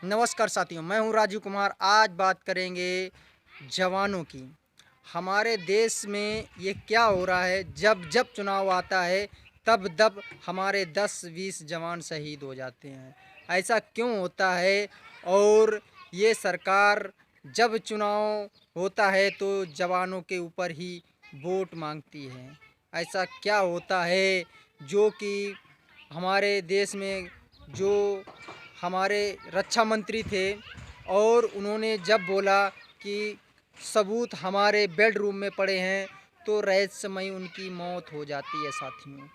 नमस्कार साथियों, मैं हूं राजीव कुमार। आज बात करेंगे जवानों की। हमारे देश में ये क्या हो रहा है, जब जब चुनाव आता है तब तब हमारे 10-20 जवान शहीद हो जाते हैं। ऐसा क्यों होता है? और ये सरकार जब चुनाव होता है तो जवानों के ऊपर ही वोट मांगती है। ऐसा क्या होता है जो कि हमारे देश में जो हमारे रक्षा मंत्री थे और उन्होंने जब बोला कि सबूत हमारे बेडरूम में पड़े हैं तो रहस्यमयी उनकी मौत हो जाती है साथियों।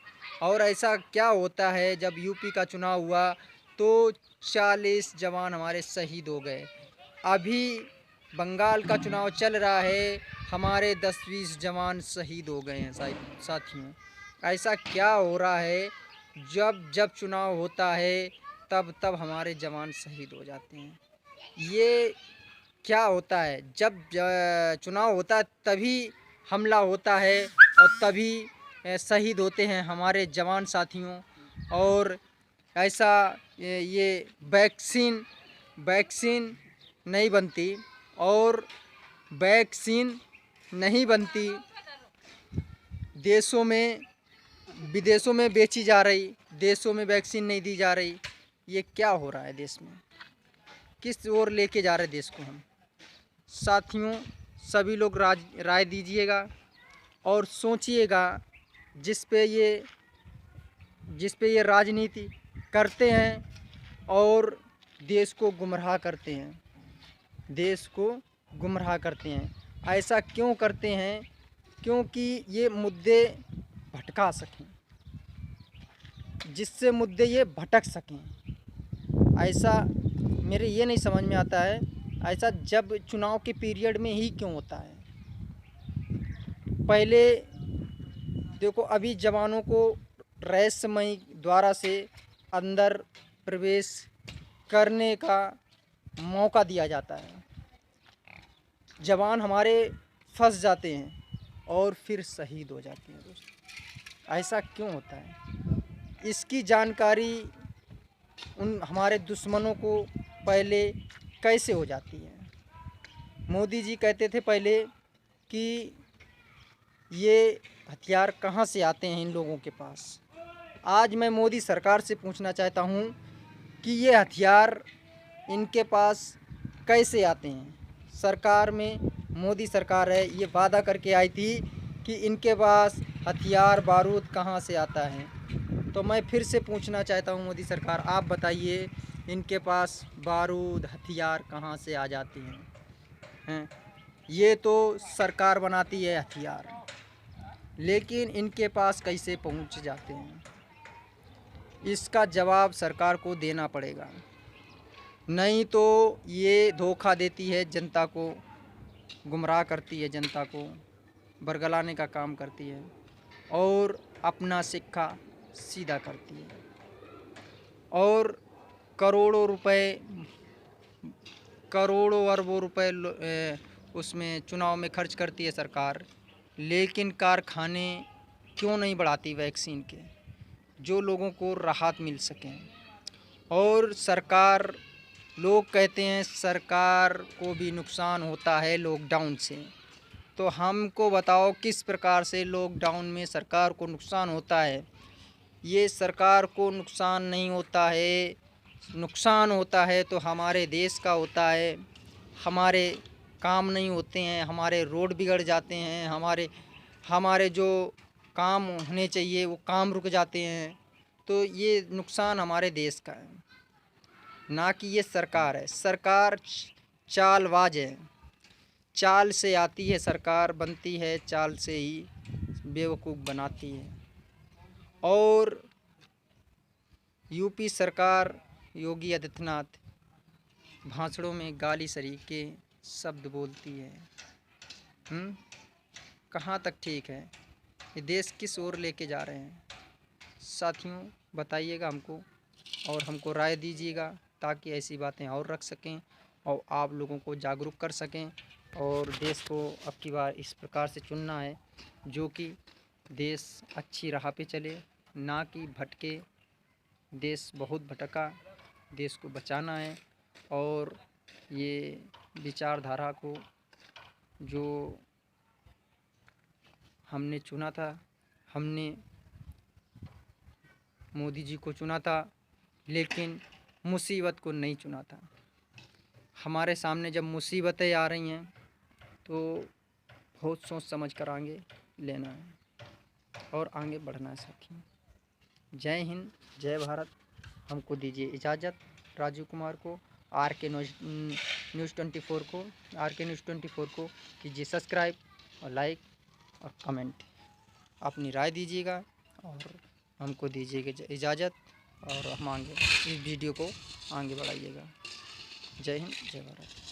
और ऐसा क्या होता है जब यूपी का चुनाव हुआ तो 40 जवान हमारे शहीद हो गए। अभी बंगाल का चुनाव चल रहा है, हमारे 10-20 जवान शहीद हो गए हैं साथियों। ऐसा क्या हो रहा है? जब जब चुनाव होता है तब तब हमारे जवान शहीद हो जाते हैं। ये क्या होता है? जब चुनाव होता है तभी हमला होता है और तभी शहीद होते हैं हमारे जवान साथियों। और ऐसा ये वैक्सीन वैक्सीन नहीं बनती और वैक्सीन नहीं बनती देशों में, विदेशों में बेची जा रही, देशों में वैक्सीन नहीं दी जा रही। ये क्या हो रहा है देश में? किस ओर लेके जा रहे देश को हम? साथियों, सभी लोग राय दीजिएगा और सोचिएगा। जिस पे ये राजनीति करते हैं और देश को गुमराह करते हैं, देश को गुमराह करते हैं। ऐसा क्यों करते हैं? क्योंकि ये मुद्दे भटका सकें, जिससे मुद्दे ये भटक सकें। ऐसा मेरे ये नहीं समझ में आता है, ऐसा जब चुनाव के पीरियड में ही क्यों होता है? पहले देखो, अभी जवानों को रहस्यमयी द्वारा से अंदर प्रवेश करने का मौका दिया जाता है। जवान हमारे फंस जाते हैं और फिर शहीद हो जाते हैं दोस्तों। ऐसा क्यों होता है? इसकी जानकारी उन हमारे दुश्मनों को पहले कैसे हो जाती है? मोदी जी कहते थे पहले कि ये हथियार कहाँ से आते हैं इन लोगों के पास। आज मैं मोदी सरकार से पूछना चाहता हूँ कि ये हथियार इनके पास कैसे आते हैं? सरकार में मोदी सरकार है, ये वादा करके आई थी कि इनके पास हथियार बारूद कहाँ से आता है। तो मैं फिर से पूछना चाहता हूँ मोदी सरकार, आप बताइए इनके पास बारूद हथियार कहाँ से आ जाते हैं? ये तो सरकार बनाती है हथियार, लेकिन इनके पास कैसे पहुँच जाते हैं? इसका जवाब सरकार को देना पड़ेगा, नहीं तो ये धोखा देती है जनता को, गुमराह करती है जनता को, बरगलाने का काम करती है और अपना सिक्का सीधा करती है। और करोड़ों रुपए, करोड़ों अरबों रुपए उसमें चुनाव में खर्च करती है सरकार, लेकिन कारखाने क्यों नहीं बढ़ाती वैक्सीन के, जो लोगों को राहत मिल सके। और सरकार, लोग कहते हैं सरकार को भी नुकसान होता है लॉकडाउन से, तो हमको बताओ किस प्रकार से लॉकडाउन में सरकार को नुकसान होता है? ये सरकार को नुकसान नहीं होता है, नुकसान होता है तो हमारे देश का होता है। हमारे काम नहीं होते हैं, हमारे रोड बिगड़ जाते हैं, हमारे हमारे जो काम होने चाहिए वो काम रुक जाते हैं। तो ये नुकसान हमारे देश का है, ना कि ये सरकार है। सरकार चालबाज है, चाल से आती है सरकार, बनती है चाल से ही बेवकूफ़ बनाती है। और यूपी सरकार, योगी आदित्यनाथ भाषणों में गाली सरीके शब्द बोलती है। कहाँ तक ठीक है? ये देश किस ओर लेके जा रहे हैं? साथियों, बताइएगा हमको और हमको राय दीजिएगा, ताकि ऐसी बातें और रख सकें और आप लोगों को जागरूक कर सकें। और देश को अब की बार इस प्रकार से चुनना है जो कि देश अच्छी राह पे चले, ना कि भटके। देश बहुत भटका, देश को बचाना है और ये विचारधारा को जो हमने चुना था, हमने मोदी जी को चुना था, लेकिन मुसीबत को नहीं चुना था। हमारे सामने जब मुसीबतें आ रही हैं तो बहुत सोच समझ कर आगे लेना है और आगे बढ़ना है साथियों। जय हिंद, जय भारत। हमको दीजिए इजाज़त, राजू कुमार को, आर के न्यूज़ 24 को, आर के न्यूज़ 24 को कीजिए सब्सक्राइब और लाइक और कमेंट। अपनी राय दीजिएगा और हमको दीजिएगा इजाज़त और हम आगे इस वीडियो को आगे बढ़ाइएगा। जय हिंद, जय भारत।